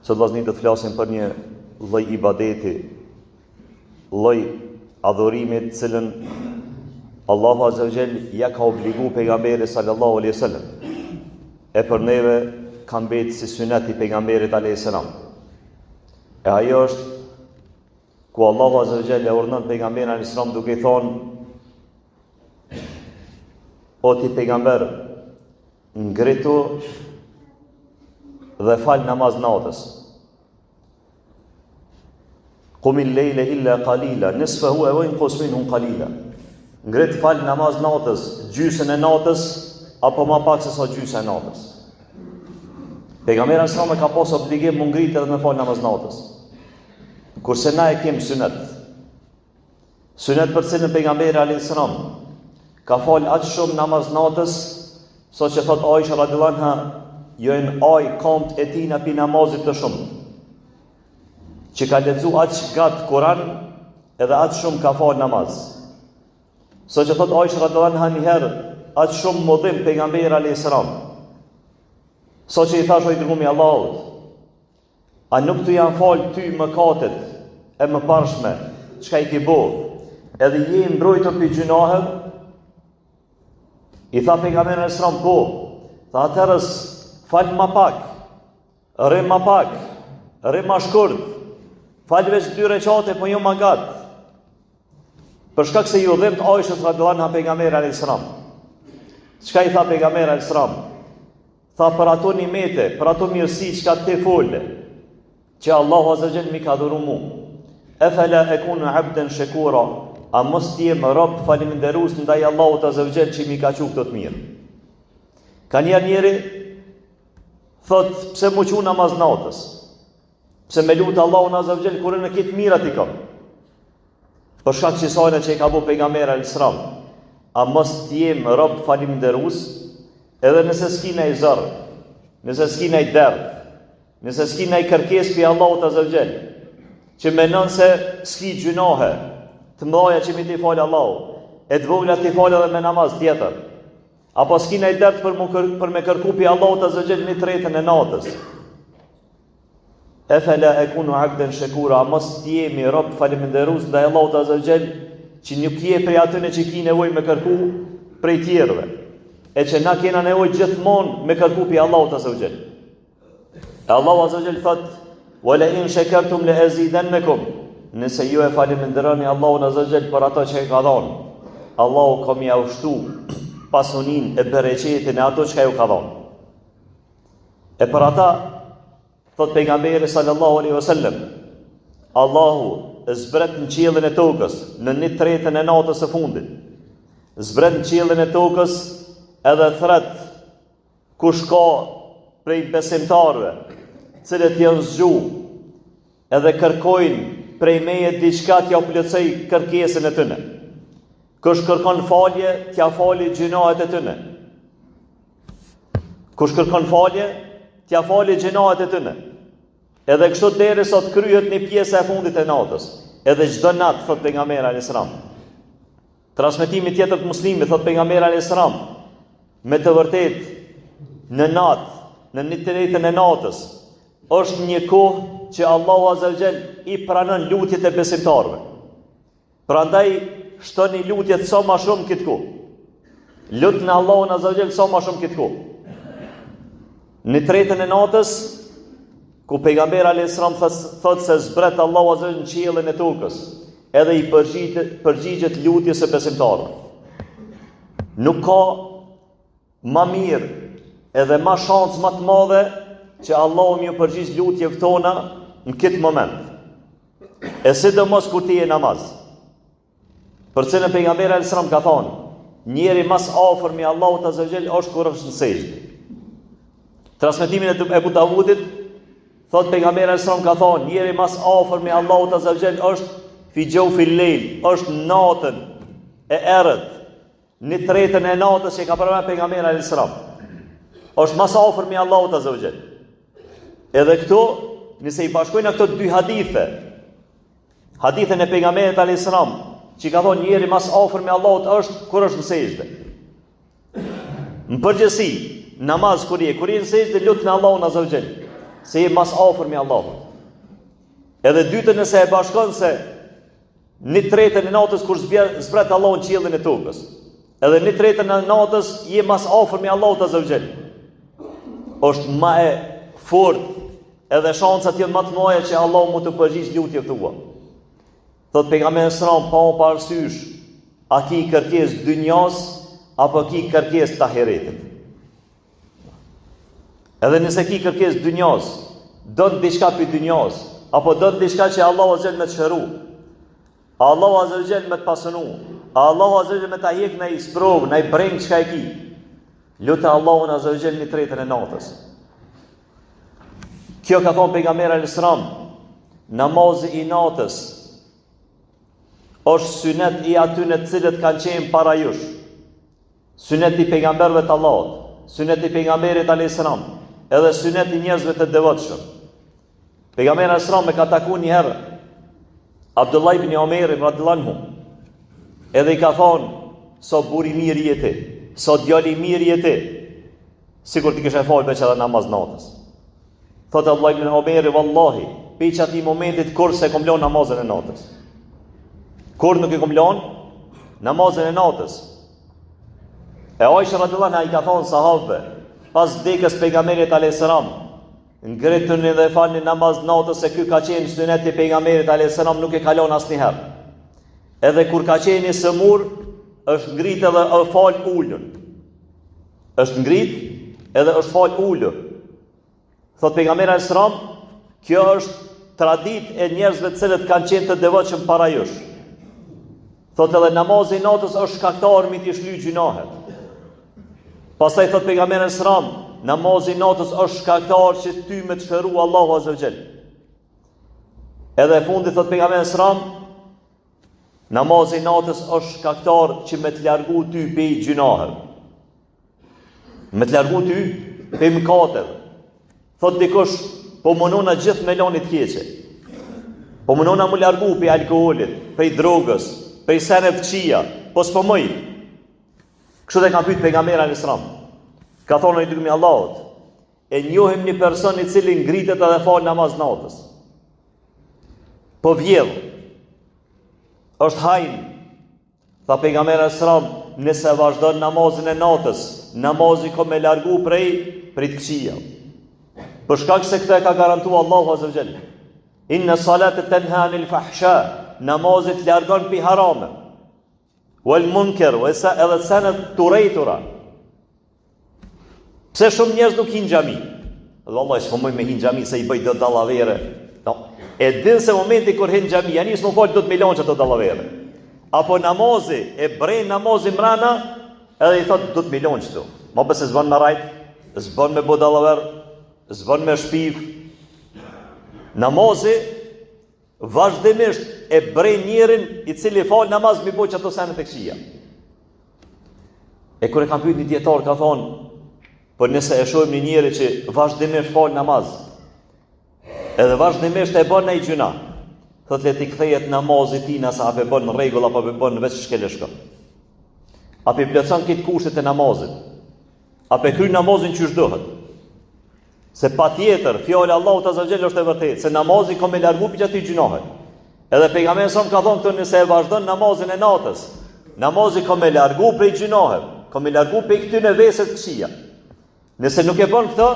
Sot vllazërit të flasim për një lloj ibadeti, lloj adhurimit, cilën Allahu Azza wa Jall ja ka obligu pejgamberit sallallahu alaihi wasallam. E për neve ka mbetë si sunet i pejgamberit alayhis salam. E ajo është ku Allahu Azza wa Jall e urdhënon pejgamberin alayhis salam duke i thonë: o ti pejgamber, ngritu dhe fal namaz natës. Qumil lejle illa qalila, nisfahu aw inqus minhu qalila. Ngrit fal namaz natës, gjysën e natës apo më pak se sa gjysë e natës. Pejgamberi sa më ka pas obligim më ngrit edhe me fal namaz natës. Kurse na e kemi sunet. Sunet për cilën pejgamberi alayhis salam ka fal aq shumë namaz natës, sa që thot Aisha radhiyallahu anha, jo në aj komt e tina pi namazit të shumë, që ka lexu aq gat Kur'an edhe aq shumë ka fal namaz. Sa që thot Aisha radhiyallahu anha njëherë aq shumë modhim pejgamberi alayhis salam, sa që i thash o i dërguari i Allahut, a nuk të janë fal ty mëkatet e mëparshme çka i ke bo, edhe je i mbrojtur pi gjunahet? I tha pejgamberi alayhis salam, po. Tha atërës fal ma pak, rrim ma pak, rrim ma shkurt, fal veç 2 recate, po jo ma gat. Për shkak se ju dhimt Aishës radhiyallahu anha pejgamberi alayhis salam. Çka i tha pejgamberi alayhis salam? Tha për ato nimete, për ato mirësi çka ti fole, që Allahu Azza wa Jall mi ka dhuru mu. Afala akunu 'abdan shakura, a mos ti jem rob faleminderues ndaj Allahut Azza wa Jall që mi ka qenë këto të mirë. Ka njeri thot, pse mu qu namaz natës? Pse me lutë Allahun Azza wa Jall kur në këtë mirat i kam? Për shkak që sajnë që i ka bu pejgamberi alayhis salam, a mos t'jem rob faleminderues, edhe nëse s'ki nej zërë, nëse s'ki nej derdh, nëse s'ki nej kërkesë pi Allahut Azza wa Jall, që menon se s'ki gjunahe, të mëdhaja që mi t'i falë Allahu, e të vogla t'i falë edhe me namaz tjetër, apo s'ki nej derdh për me kërku pi Allahut Azza wa Jall një tretën e natës. Afala akunu 'abdan shakura, a mos t'jemi rob faleminderues ndaj Allahut Azza wa Jall, që nuk je prej atyre që ki nevojë me kërku prej tjerëve, e që na kena nevojë gjithmonë me kërku pi Allahut Azza wa Jall. E Allahu Azza wa Jall thot: "Wala in shakartum la azidannakum." Nëse ju e faleminderoni Allahun Azza wa Jall për ato që e ka dhënë, Allahu ka më ushtu pasunin e bereqetin e ato që ju ka dhënë. E për ata thot pejgamberi sallallahu alaihi wasallam, Allahu zbret në qiellin e tokës në 1/3 e natës së fundit. Zbret në qiellin e tokës edhe thret kush ka prej besimtarëve, cilët janë zgju, edhe kërkojnë prej meje diçka t'ja plotësoj kërkesën e tyre. Kush kërkon falje, t'ja fali gjunahet e tyre. Kush kërkon falje, t'ja fali gjunahet e tyre. Edhe kështu derisa të kryhet një pjesë e fundit e natës. Edhe çdo natë, thot pejgamberi alayhis salam. Transmetimi tjetër të Muslimit, thot pejgamberi alayhis salam, me të vërtetë në natë, në 1/3 e natës, është një kohë që Allahu Azza wa Jall i pranon lutjet e besimtarëve. Prandaj shtoni lutjet sa më shumë këtë kohë. Lutni Allahun Azza wa Jall sa më shumë këtë kohë. Në 1/3 e natës, ku pejgamberi alayhis salam thot se zbret Allahu Azza wa Jall në qiellin e tokës, edhe i përgjigjet lutjes së besimtarëve. Nuk ka më mirë edhe më shans më të madhe që Allahu më përgjigj lutjeve tona në këtë moment. E sidomos kur ti je namaz. Për cilën pejgamberi alayhis salam ka thonë, njeri mas afër me Allahut Azza wa Jall është kur është në sejdë. Transmetimin e Abu Davudit thot pejgamberi alayhis salam ka thonë, njeri mas afër me Allahut Azza wa Jall është fi jawfil lejl, është natën e errët, 1/3 e natës që ka përmendur pejgamberi alayhis salam. Është mas afër me Allahut Azza wa Jall. Edhe këto, nëse i bashkojnë këto dy hadithe, hadithën e pejgamberit alayhis salam, që ka thonë njeri mas afër me Allahut është kur është në sejdë. Në përgjithësi, namaz kur je në sejdë lut në Allahun Azza wa Jall. se je mas afër me Allahut. Edhe dytën nëse e bashkon se 1/3 e natës kur zbret Allahu në qiellin e tokës, edhe 1/3 e natës je mas afër me Allahut azza wa jall. Është më e fortë edhe shancat janë më të mëdha që Allahu mund të përgjigjë lutjet tua. Thot pejgamberi sallallahu alajhi wasallam pa parasysh, a ki kërkesë dynjas apo ki kërkesë të ahiretit. Edhe nëse ki kërkesë dynjas, don diçka për dynjas, apo don diçka që Allahu azza wa jall më të shëru, Allahu azza wa jall më të pasunu, Allahu azza wa jall më të hiq në isprov, në breng çka e ki. Lutë Allahun azza wa jall 1/3 e natës. Kjo ka thonë pejgamberi alayhis salam, namazi i natës është synet i atyre të cilët kanë qenë para jush. Synet i pejgamberëve të Allahut, synet i pejgamberit alayhis salam, edhe synet i njerëzve të devotshëm. Pejgamberi alayhis salam e ka takuar një herë Abdullah ibn Omer radhiyallahu anhu. Edhe i ka thonë, so buri mirë jete, so djali mirë jete, sikur ti kishe falë veç edhe namaz natës. Thotë Abdullah ibn Omer, wallahi, pe që ati momentit kur se kom lënë namazën e natës. Kur nuk e kom lënë namazën e natës. E Aisha radhiyallahu anha i ka thonë sahabëve, pas vdekjes pejgamberit alayhis salam, ngritën dhe falni namaz natës, se ky ka qenë sunet i pejgamberit alayhis salam, nuk e kalon asnjëherë. Edhe kur ka qenë i sëmur, është ngrit edhe është fal ulën. Është ngrit edhe është fal ulën. Thot pejgamberi alayhis salam, kjo është traditë e njerëzve të cilët kanë qenë të devotshëm para jush. Thot edhe namazi i natës është shkaktar mi t'i shlyj gjunahet. Pastaj thot pejgamberi alayhis salam, namazi i natës është shkaktar që ty me të shëru Allahu azza wa jall. Edhe e fundi thot pejgamberi alayhis salam, namazi i natës është shkaktar që me të largu ty pej gjunahet. Me të largu ty pej mëkateve. Thot dikush, po mënona gjithë me lanit keqe. Po mënona mu largu pej alkoolit, pej drogës, pej senet të këqija, po s'po mëj. Kështu dhe kam pyet pejgamberi alayhis salam. Ka thonë i dërgimi Allahut, e njohim një person i cili ngritet edhe fal namaz natës. Po vjedh, është hajn. Tha pejgamberi alayhis salam, nëse vazhdon namazin e natës, namazi ka me largu prej të këqija. Për shkak se këtë e ka garantuar Allahu azza wa jall. Inna salata tanha anil fahsha, namazit largon pi harame. Wal munkar, edhe sanat turaytura. Pse shumë njerëz nuk hinë xhami? Vallahi s'po më hinë xhami se i bëj dot dallavere. No. E din se momenti kur hinë xhami, janë s'mo fal dot me lançë ato dallavere. Apo namazi, e bren namazi mrana, edhe i thot dot me lançë këtu. Mo pse s'bën me rajt, s'bën me bodallaver, s'bën me shpiv. Namazi vazhdimisht e bren njerin i cili fal namaz mi bëj ato sanet e këqija. E kur e kam pyet një dietar ka thonë, por nëse e shohim një njeri që vazhdimisht fal namaz, edhe vazhdimisht e bën ai gjuna, thotë le ti kthehet namazi tina sa apo bën në rregull apo bën vetë shkeleshko. Apo i plotson këtë kushtet e namazit. Apo e kryen namazin çu çdohet. Se patjetër fjala e Allahut azza wa jall është e vërtetë, se namazi ka me largu për aty gjunohet. Edhe pejgamberi sa ka thonë këtu, nëse e vazhdon namazin e natës, namazi ka me largu prej gjunohet, ka me largu prej këtyre veseve të këqija. Nëse nuk e bën këtë,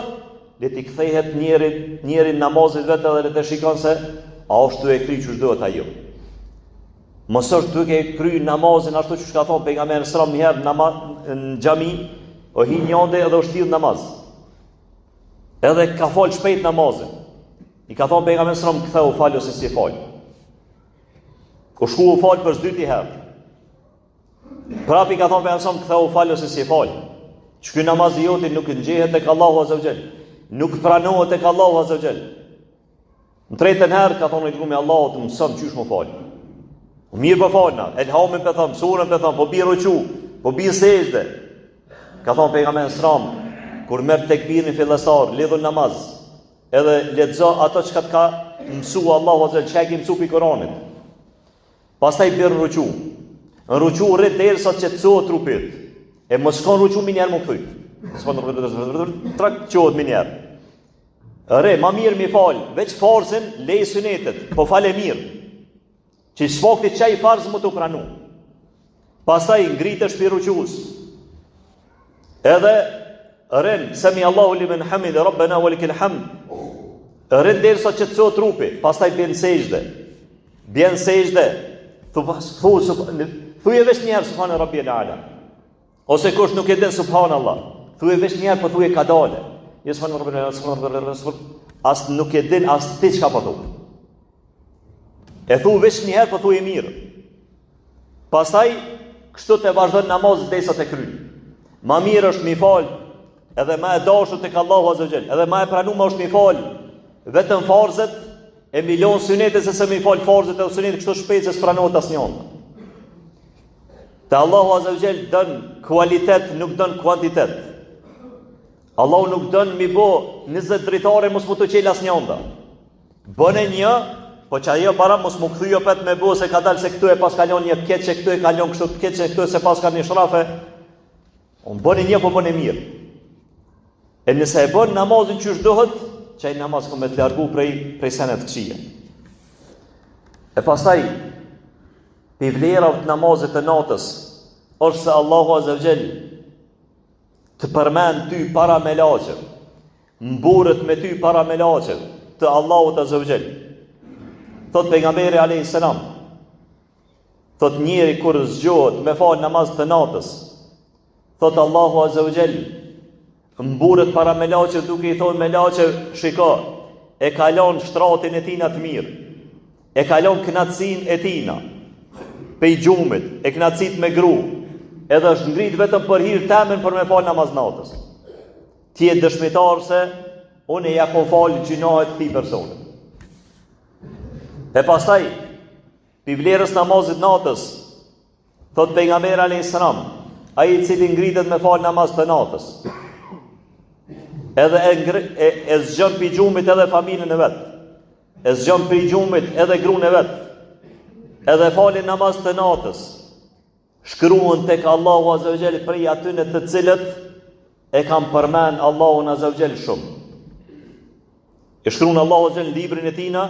le ti kthehet njeri namazit vetë edhe le të shikon se a është tu e kry që shdohet ajo. Mos është tu e kry namazin ashtu që ka thonë pejgamberi sallallahu alajhi wasallam një herë në xhami, o hi njënde edhe është thirr namaz. Edhe ka fal shpejt namazin. I ka thonë pejgamberi sallallahu alajhi wasallam, ktheu fal ose si fal. Ku shku u fal për dytë herë. Prapi ka thonë pejgamberi sallallahu alajhi wasallam, ktheu fal ose si fal. Që ky namaz i jotit nuk ngjehet tek Allahu azza wa jall, nuk pranohet tek Allahu azza wa jall. Në tretën herë ka thonë i dërguari Allahut, mëson çysh më fal. Mirë po falna, elhamin po them, surën po them, po bi ruku, po bi sejdë. Ka thonë pejgamberi sallallahu alajhi wasallam, kur merr tekbirin fillestar, lidhun namaz, edhe lexo ato çka ka mësua Allahu azza wa jall, çka ke mësuar pi Kuranit. Pastaj bën ruku. Në ruku rrit derisa të qetësohet trupit. E mos shkon ruku minjar më kthy. S'po trak çohet minjar. ma mirë mi falë, veç farzin, lej sunetet, po fale mirë, që i s'fakti qaj farz më të pranu. Pastaj ngritesh për ruqus, edhe rën, semi Allahu limen hamid, Rabbena wa likil hamd, rën derisa që të cot trupi, pastaj bjen sejdë, thuje veç njerë subhanë Rabbi al-Ala, ose kush nuk e den subhanallah, thuje veç njerë, po thuje ka dale, subhanë Rabbi al-Ala, as nuk e din, as ti qka po thu. E thu veç njerë, po thuje mirë. Pastaj, kështu të vazhdojnë namazit derisa të kryjnë. Ma mirë është mi falë, edhe ma e dashur tek Allahu Azza wa Jall, edhe ma e pranuar është mi falë vetëm farzet e milion sunete se se mi falë farzet e sunete kështu shpejt se s'pranohet asnjë. Te Allahu Azza wa Jall don kualitet, nuk don kuantitet. Allahu nuk don mi bo 20 dritare mos mu të qel asnjë. Bëne një, po që ajo para mos mu kthy pet me bo se ka dalë se këtu e pas kalon një keqe, këtu e kalon kështu keqe, këtu se pas ka një shrafe. Unë bëni një, po bëni mirë. E nëse e bën namazin që shdohet, që ai namaz ku me të largu prej senet këqije. E pastaj, për vlera të namazit të natës, është se Allahu Azza wa Jall të përmend ty para melaqe, mburët me ty para melaqe, të Allahut Azza wa Jall. Thot pejgamberi alayhis salam, thot njeri kur zgjohet me fal namaz të natës, thot Allahu Azza wa Jall, mburët para melaqe duke i thonë melaqe, shiko, e kalon shtratin e tina të mirë, e kalon knatësin e tina, pej gjumit, e knatësit me gru, edhe është ngrit vetëm për hir temen për me fal namaz natës. Ti je dëshmitar se unë ja po fal gjinohet këtij personi. E pastaj, pi vlerës namazit natës, thot pejgamberi alayhis salam, ai i cili ngritet me fal namaz të natës, edhe e zgjon pi gjumit edhe familjen e vet, e zgjon pi gjumit edhe gruan e vet, edhe falin namaz të natës, shkruan tek Allahu Azza wa Jall prej atyne të cilët e kam përmend Allahun Azza wa Jall shumë. E shkruan Allahu Azza wa Jall librin e tina,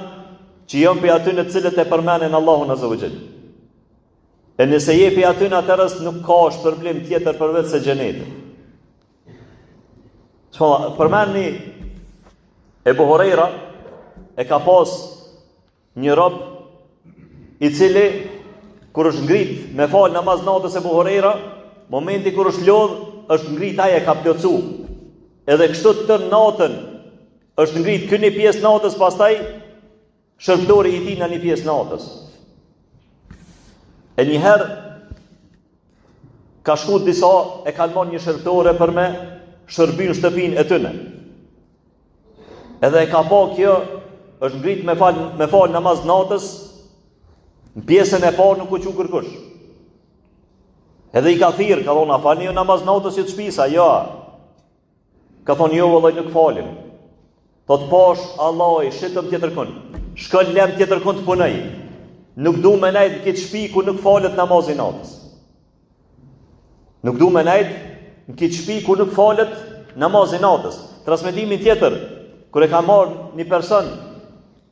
që janë për atyne të cilët e përmenden Allahun Azza wa Jall. E nëse je për atyne atërës nuk ka shpërblim tjetër përveç se xheneti. Përmendni Ebu Hurajra e ka pas një rob i cili kur është ngrit me fal namaz natës Ebu Hurajra, momenti kur është lodh, është ngrit ai e ka plotsu. Edhe kështu të natën është ngrit ky një pjesë natës, pastaj shërbëtori i tij në një pjesë natës. E njëherë ka shku disa e kanë marrë një shërbëtore për me shërbin shtëpinë e tyne. Edhe e ka pa kjo është ngrit me fal namaz natës, në pjesën e parë nuk u qu kërkush. Edhe i ka thirr, ka thonë, a falni ju namaz natës ju të shpisa? Jo. Ka thonë, jo, vëllai nuk falim. Thot pash, Allah i shitëm tjetër kënd. Shkon lem tjetër kënd të punoj. Nuk du me nejt në këtë shpi ku nuk falet namazin natës. Nuk du me nejt në këtë shpi ku nuk falet namazin natës. Transmetimin tjetër, kër e ka marrë një person,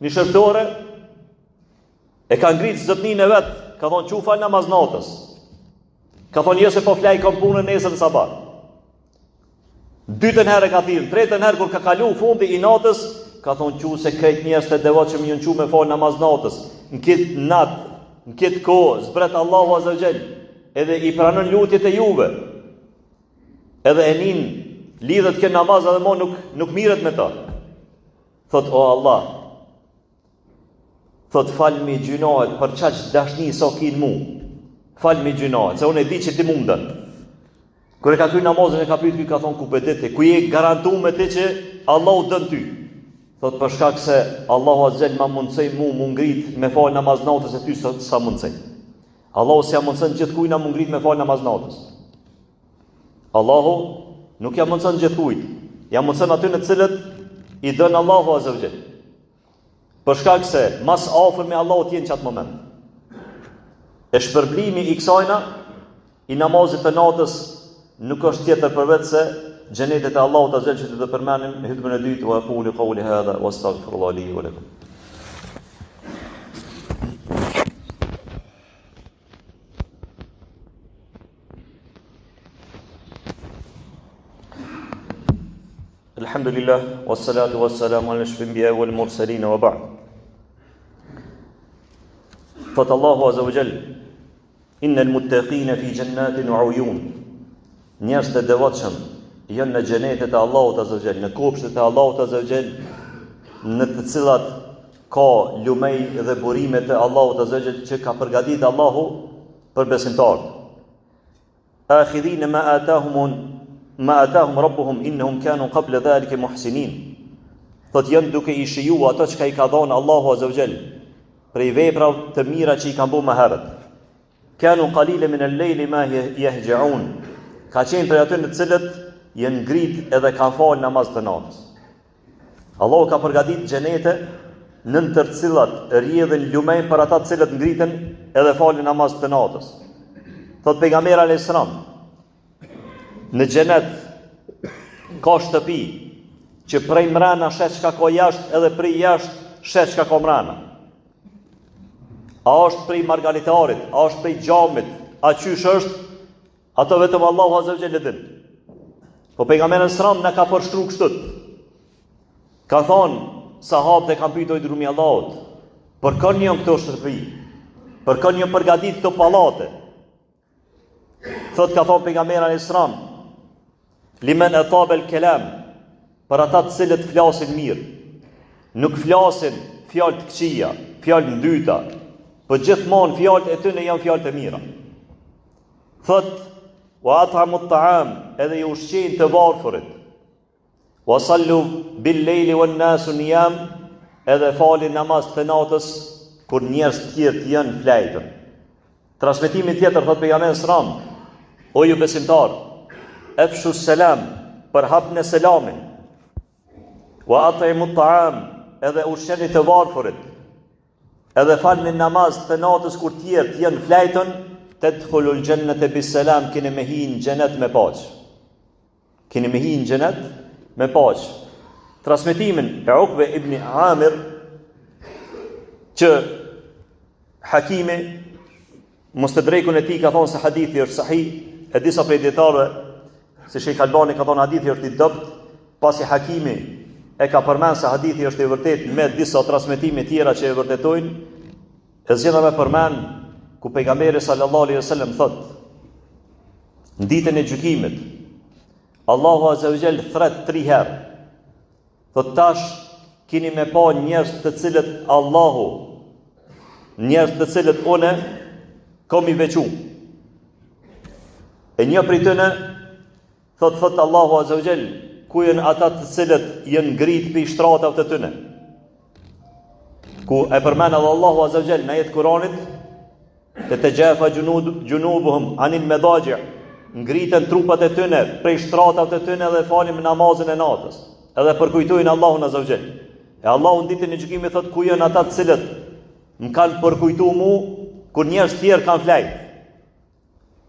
një shërbëtore, e ka ngritë zotnin e vetë, ka thonë që fal namaz natës. Ka thonë jo se po flaj kom punën nesër në sabat. Dytën herë e ka thirrë, tretën herë kur ka kalu fundi i natës, ka thonë që se krejt njerëz të devotshëm më janë me fal namaz natës. Në këtë natë, në këtë kohë, zbret Allahu Azza wa Jall, edhe i pranon lutjet e juve. Edhe e nin lidhet kë namaz edhe mo nuk miret me ta. Thot o Allah, thot falmi gjunohet për çaq dashni sa kin mu. Falmi gjunohet, se unë e di që ti mundën. Kur e ka kryer namazin e ka pyet ky, ka thonë ku po ti, ku je garantuar me ti që Allahu dën ty. Thot për shkak se Allahu Azza ma mundsoi mu ngrit me fal namaz natës e ty sa mundsoi. Allahu s'ja mundson gjithkujt na ngrit me fal namaz natës. Allahu nuk ja mundson gjithkujt. Ja mundson aty në të cilët i dën Allahu Azza wa Jall. Për shkak se mas afër me Allahut jenë çat moment. E shpërblimi i kësajna i namazit të natës nuk është tjetër përveç se xhenetet e Allahut azza që të përmendim në hutbën e dytë wa aqulu qawli hadha wastaghfirullaha li wa lakum. Alhamdulillah wassalatu wassalamu ala ashrafil anbiya wal mursalin wa ba'd. Fat Allahu azza wa jall innal muttaqina fi jannatin wa uyun. Njerëzit e devotshëm janë në xhenetet e Allahut azza wa jall, në kopshtet e Allahut azza wa jall, në të cilat ka lumej dhe burimet e Allahut azza wa jall që ka përgatitur Allahu për besimtarët. Akhidhin ma atahum rabbuhum innahum kanu qabla dhalika muhsinin. Thot janë duke i shiju ato që i ka dhënë Allahu azza wa jall prej veprave të mira që i kanë bërë më herët. Kanu qalilan min al-layli ma yahja'un. Ka qenë për ato në të cilët janë ngrit edhe kanë fal namaz të natës. Allahu ka përgatitur xhenete në të cilat rrjedhin lumej për ata të cilët ngriten edhe falin namaz të natës. Thot pejgamberi alayhis salam, në xhenet ka shtëpi që prej mrena shet çka ka jashtë edhe prej jashtë shet çka ka mrena. A është prej margaritarit, a është prej xhamit, a qysh është, ato vetëm Allahu azza wa jalla din. Po pejgamberi sallallahu na ka përshtruar kështu. Ka thonë sahabët e kanë pyetur drumi Allahut, për kënë janë këto shtëpi? Për kënë janë përgatitur këto pallate? Thot ka thonë pejgamberi sallallahu limen ataba al-kalam, për ata të cilët flasin mirë, nuk flasin fjalë të këqija, fjalë ndyta, por gjithmonë fjalët e tyre janë fjalë të mira. Thot wa at'amu at-ta'am, edhe ju ushqejnë të varfërit. Wa sallu bil-lejli wan-nasu niyam, edhe falin namaz të natës kur njerëz të tjerë janë flajtur. Transmetimi tjetër thot pejgamberi sallallahu alajhi wasallam, o ju besimtar, efshu selam, për hapën e selamin, wa at'imu at-ta'am, edhe ushqeni të varfërit, edhe falni namaz të natës kur tjerë janë flajtën, tadkhulul jannata bis-salam, keni me hinë xhenet me paqë. Keni me hinë xhenet me paqë. Transmetimin e Ukbe ibn Amir që Hakimi Mustadrekun e tij ka thonë se hadithi është sahih, e disa prej dietarëve se Sheikh Albani ka thonë hadithi është i dobët, pasi Hakimi e ka përmend se hadithi është i vërtet me disa transmetime tjera që e vërtetojnë, e zgjedha me përmend ku pejgamberi sallallahu alaihi wasallam thot, në ditën e gjykimit, Allahu azza wa jall thret 3 herë. Thot tash keni me pa njerëz të cilët Allahu, njerëz të cilët une kam i veçu. E një prej tyre thot Allahu azza wa jall, ku janë ata të cilët janë ngrit për shtratave të tyre. Ku e përmend Allahu azza wa jall në ajet Kuranit, tatajafa junubuhum anil madaji', ngritën trupat e tyre prej shtratave të tyre dhe falin namazin e natës. Edhe përkujtojnë Allahun azza wa jall. E Allahu në ditën e gjykimit thot, ku janë ata të cilët më kanë përkujtuar mua kur njerëz tjerë kanë flajt.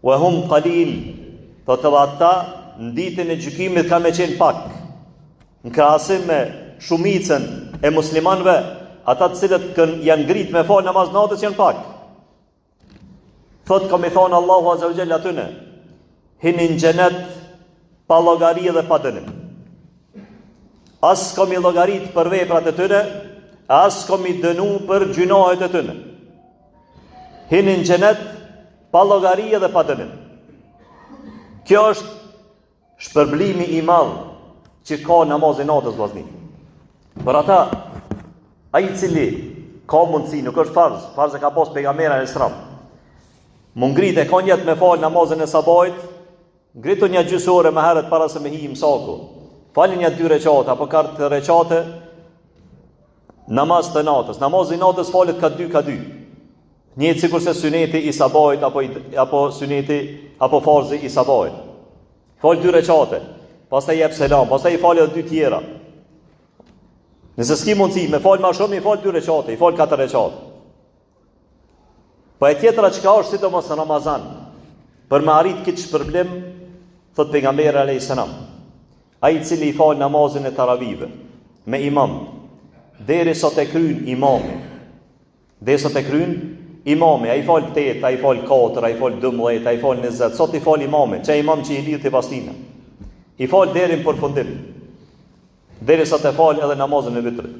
Wa hum qalil, thot edhe ata në ditën e gjykimit ka me qenë pak. Në krahasim me shumicën e muslimanëve, ata të cilët janë ngrit me fal namaz natës janë pak. Thot kam i thonë Allahu azza wa jalla atyne, hini në xhenet pa llogari dhe pa dënim. As kam i llogarit për veprat e tyre, as kam i dënu për gjunohet e tyre. Hini në xhenet pa llogari dhe pa dënim. Kjo është shpërblimi i madh që ka namazi natës vllazni. Për ata, ai i cili ka mundësi, nuk është farz e ka pas pejgamberi alayhis salam. Mu ngrit e ka njetë me falë namazin e sabajt, ngritu një gjysore me herët para se me hi imsaku. Falin një 2 recate, apo 4 recate, namaz të natës. Namazin natës falit ka 2. Njëtë sikur se suneti i sabajt, apo suneti, apo farzi i sabajt. Fal 2 recate, pas të jep selam, pas të i fali edhe 2 tjera. Nëse s'ki mundësi, me falë ma shumë, i falë 2 recate, i falë 4 recate. Po e tjetra që ka është sidomos në Ramazan, për me arrit këtë shpërblim, thot pejgamberi alayhis salam, ai i cili i fal namazin e taravive me imam, derisa të kryen imami. Derisa të kryen imami, ai fal 8, ai fal 4, ai fal 12, ai fal 20, sot i fal imami, që imam që i lidh te pastina. I fal deri në përfundim. Derisa të fal edhe namazin e vitrit.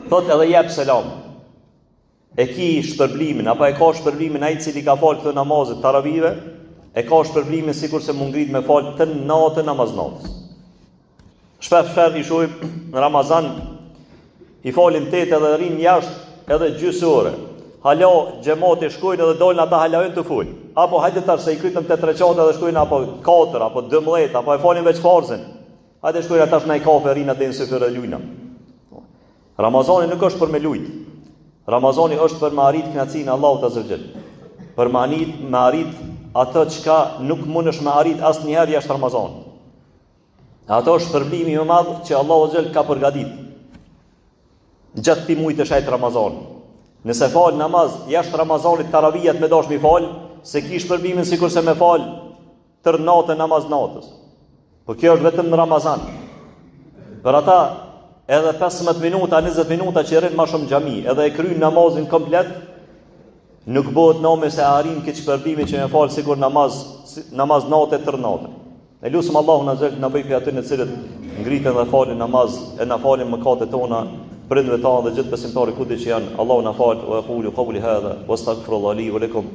Thot edhe jep selam. E ki shpërblimin, apo e ka shpërblimin ai i cili ka fal këtë namazet taravive, e ka shpërblimin sikur se mund ngrit me fal të natën namaznatës. Shpesh i shohim në Ramazan i falin 8 edhe rrin jashtë edhe gjysë ore. Hala xhamati shkojnë edhe dolën ata halajnë të ful. Apo hajde tash se i krytëm te 3 çata edhe shkojnë apo 4 apo 12 apo e falin veç farzën. Hajde shkojnë ata në kafe rrin atë në sefër lujna. Ramazani nuk është për me lujt. Ramazani është për me arrit kënaqësinë e Allahut azza wa jall. Për me arrit atë çka nuk mundesh me arrit asnjëherë jashtë Ramazanit. Ato është shpërblimi më madh që Allahu azza wa jall ka përgatitur gjatë këtij muaji të shajt Ramazan. Nëse fal namaz jashtë Ramazanit taravijat me dashmi fal, se kish shpërblimin sikur se me fal tër natën namaz natës. Po kjo është vetëm në Ramazan. Për ata edhe 15 minuta, 20 minuta që rrin më shumë xhami, edhe e kryjnë namazin komplet, nuk bëhet nome se arrin këtë shpërbimi që me fal sikur namaz natë tër natën. E lutem Allahun azza na bëj për atë në cilët ngriten dhe falin namaz, e na falin mëkatet tona, prindëve tanë dhe gjithë besimtarët kudo që janë. Allahu na fal, wa aqulu qawli hadha wastaghfirullahi li wa lakum.